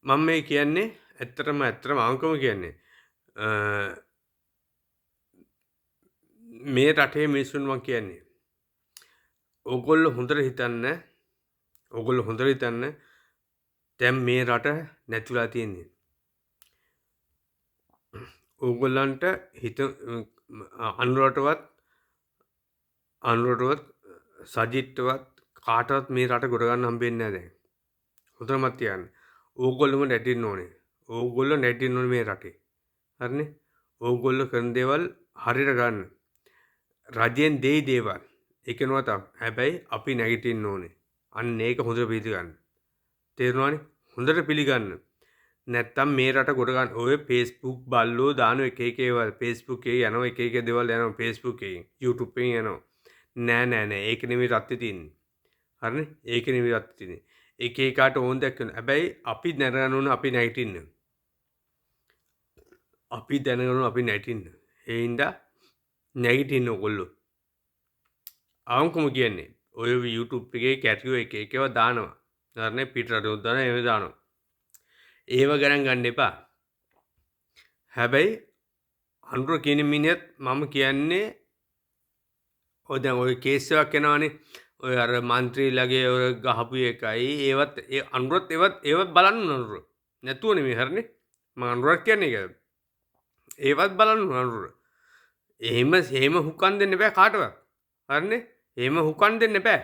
මම මේ කියන්නේ ඇත්තටම අවංකවම කියන්නේ අ මේ රටේ මිනිස්සුන් මං කියන්නේ. ඕගොල්ලෝ හොඳට හිතන්න දැන් මේ රට නැතිවෙලා තියෙන්නේ. ඕගොල්ලන්ට අනුරටවත් සජිත්ටවත් කාටවත් මේ රට ගොඩගන්න හම්බෙන්නේ නැහැ දැන්. හොඳට මතක තියාගන්න. ඕගොල්ලෝම නැටින්න ඕනේ. ඕගොල්ලෝ නැටින්න ඕනේ මේ රටේ. හරිනේ? ඕගොල්ලෝ කරන දේවල් හරියට ගන්න. රජයෙන් දෙයි දේවල්. ඒක නෙවෙයි තමයි. හැබැයි අපි නැගිටින්න ඕනේ. අන්න ඒක හොඳට පිළිගන්න. තේරුණානේ? හොඳට පිළිගන්න. නැත්තම් මේ රට ගොඩ ගන්න. ඔය Facebook බල්ලෝ දාන එක ඒවා Facebook එකේ යනවා එක දේවල් යනවා Facebook එකෙන් YouTube එකෙන් යනවා. නෑ. ඒක නෙමෙයි රත්තේ තියෙන්නේ. හරිනේ? ඒක නෙමෙයි රත්තේ තියෙන්නේ. එක එකාට ඕන දෙයක් කරනවා. හැබැයි අපි දැනගන්න ඕන අපි නැගිටින්න. අපි නැගිටින්න. ඒ හින්දා නැගිටින්න ඔයගොල්ලෝ. අවංකවම කියන්නේ ඔය YouTube එකේ කැටියෝ එක ඒවා දානවා. හරිනේ? පිටරටවල දානවා ඒවා දානවා. ඒව ගණන් ගන්න එපා. හැබැයි අනුර කියන මිනිහත් මම කියන්නේ ඔය දැන් ඔය කේස් එකක් එනවනේ. ඔය අර മന്ത്രിලගේ ඔය ගහපු එකයි ඒවත් ඒ අනුරත් ඒවත් බලන්න අනුර. නැතුව නෙමෙයි හරිනේ. මම අනුරක් කියන්නේ ඒක. ඒවත් බලන්න අනුර. එහෙම හුකම් දෙන්න බෑ කාටවත්. හරිනේ? එහෙම හුකම් දෙන්න බෑ.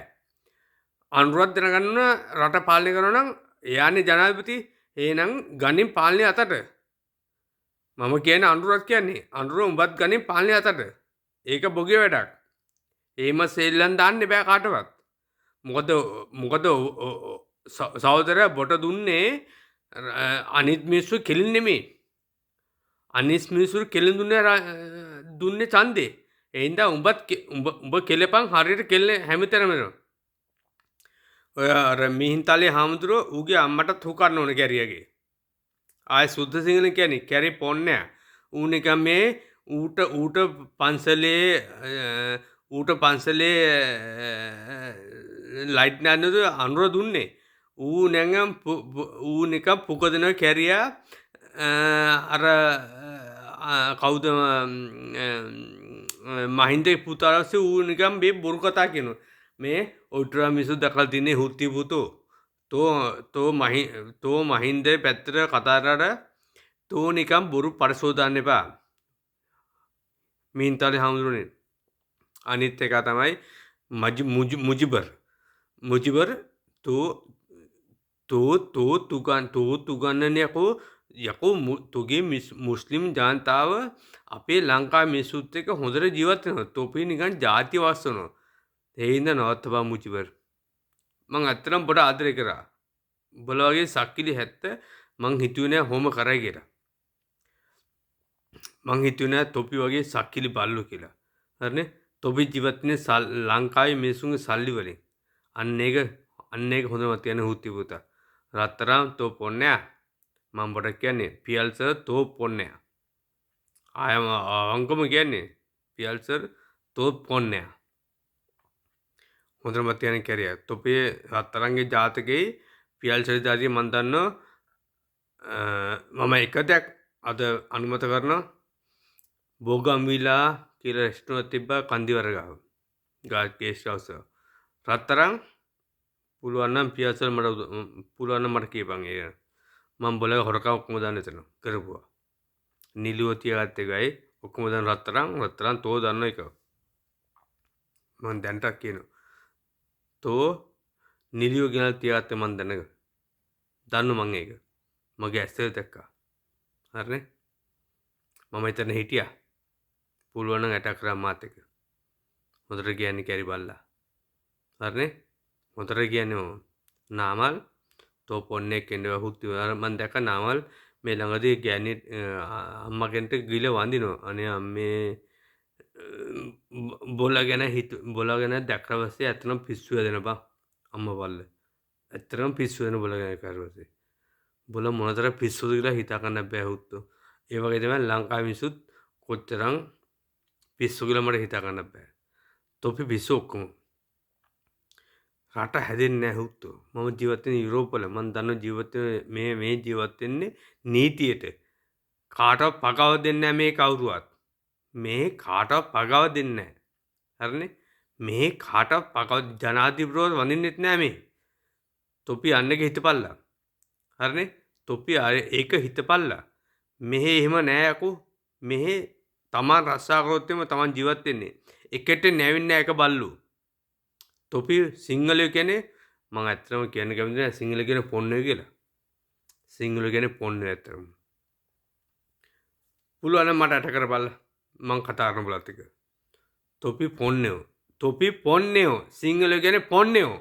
අනුරත් දැනගන්න රට පාලනය කරනවා නම් එයානේ ජනාධිපති. එහෙනම් ගනින් පාලනය අතට. මම කියන්නේ අනුරත් කියන්නේ අනුර උඹත් ගනින් පාලනය අතට. ඒක බොගේ වැඩක්. එහෙම සෙල්ලම් දාන්න බෑ කාටවත්. මොකද සහෝදරයා බොට දුන්නේ අනිත් මිනිස්සු කෙලින් නෙමෙයි. අනිත් මිනිස්සු කෙලින් දුන්නේ ඡන්දේ. ඒ හින්දා උඹ කෙලපන් හරියට කෙල්ල හැමතැනම එනවා. ඔය අර මිහින්තලේ හාමුදුරුවෝ ඌගේ අම්මටත් හුකන්න ඕන කැරියගේ. ආය සුද්ධ සිංහලෙන් කියන්නේ කැරි පොන්නෑ. ඌ නිකන් මේ ඌට පන්සලේ ලයිට් නැන්නද අනුර දුන්නේ. ඌ නිකන් පුකදන කැරියා අර කවුද මහින්දේ පුතාලස්සේ ඌ නිකන් මේ බොරු කතා කියනවා. මේ ඔට්ටා මිනිස්සු දැකලා තින්නේ හුත්ති පුතෝ. තෝ මහින්දේ පැත්තට කතා කරලා තෝ නිකන් බොරු පරිසෝදන්න එපා. මිහින්තලේ හාමුදුරනේ. අනිත් එක තමයි මුජිබර් තුගන්නන යකෝ තුගේ මුස්ලිම් ජනතාව අපේ ලංකා මිනිස්සුත් එක්ක හොඳට ජීවත් වෙනවා. තොපි නිකන් ජාති වස්සනවා. ඒ හින්දා නවත්තපන් මුජිබර්. මං ඇත්තටම පොඩ ආදරේ කරා. උඹලා වගේ සක්කිලි හැත්ත මං හිතුවේ නෑ හොම කරයි කියලා. මං හිතුවේ නෑ තොපි වගේ සක්කිලි බල්ලෝ කියලා. හරිනේ? තොපි ජීවත්නේ ලංකාවේ මිනිසුන්ගේ සල්ලි වලින්. අන්න ඒක හොඳම තියෙන හුත්ති පුතා. රත්තරන් තෝ පොන්නෑ. මම බොට කියන්නේ පියල් සර් තෝ පොන්නෑ. ආයම අවංකම කියන්නේ පියල් සර් තෝ පොන්නෑ. හොඳට මතක තියාගන්න කැරියා. තොපේ රත්තරන්ගේ ජාතකයේ පියල් සර් ජාතිය මන් දන්නවා මම එක දෙයක් අද අනුමත කරනවා. බෝගම්විලා කියලා රෙස්ටුරන්ට් තිබ්බා කන්දිවර ගාව. ගේස්ට් හවුස් එක. රත්තරන් පුළුවන් නම් පියල් සර් මට කියපන් ඒක. මම බොලේ හොරකම් ඔක්කොම දාන්න එතන කරපුවා. නිලුව තියාගත්ත එකයි ඔක්කොම දාන රත්තරන් තෝ දන්න එක. මම දැන්ටත් කියනවා. තෝ නිලියෝ ගෙනල් තියාගත්තේ මන් දැනග. දන්න මං ඒක. මගේ ඇස්තේ දැක්කා. හරිනේ? මම එතන හිටියා. පුළුවන් නම් ඇටැක් කරා මාත් එක්ක. හොඳට කියන්නේ කැරි බල්ලා. හරිනේ? හොඳට කියන්නේ මම. නාමල් තෝ පොන්නේ කෙන්දව හුත්ති මන් දැක්ක නාමල් මේ ළඟදී ගෑණි අම්මා කෙනෙක්ට ගිල වඳිනවා. අනේ අම්මේ බොලා ගැන දැක්කම පස්සේ ඇත්තටම පිස්සු හැදෙන බං අම්මා බල්ල. ඇත්තටම පිස්සු වෙන බොලා ගැන කරවසේ. බොලා මොනතර පිස්සුද කියලා හිතා ගන්න බෑ හුත්තෝ. ඒ වගේ තමයි ලංකාවේ මිනිස්සුත් කොච්චරම් පිස්සු කියලා මට හිතා ගන්න බෑ. තොපි පිස්සු ඔක්කොම. රට හැදෙන්නේ නැහැ හුත්තෝ. මම ජීවත් වෙන්නේ යුරෝපවල. මම දන්නවා මේ ජීවත් වෙන්නේ නීතියට. කාටවත් පගාව දෙන්නේ නැහැ මේ කවුරුවත්. මේ කාටවත් පගාව දෙන්නේ නැහැ. හරිනේ? මේ කාටවත් පගාව ජනාධිපතිවරු වඳින්නෙත් නැහැ මේ. තොපි අන්නගේ හිතපල්ලා. හරිනේ? තොපි ඒක හිතපල්ලා. මෙහෙ එහෙම නෑ අකෝ. මෙහෙ තමන් රස්සා කරොත් එම තමන් ජීවත් වෙන්නේ. එකට නැවෙන්නේ නැහැ එක බල්ලෝ. තොපි සිංහලයෝ කියන්නේ මම ඇත්තටම කියන්න කැමති නැහැ සිංහල කියන පොන්නයෝ කියලා. සිංහලයෝ කියන්නේ පොන්නයෝ ඇත්තටම. පුළුවන් නම් මට අට කරපල්ලා. මං කතා කරන බලත් එක. තොපි පොන්නයෝ. තොපි පොන්නයෝ. සිංහලයෝ කියන්නේ පොන්නයෝ.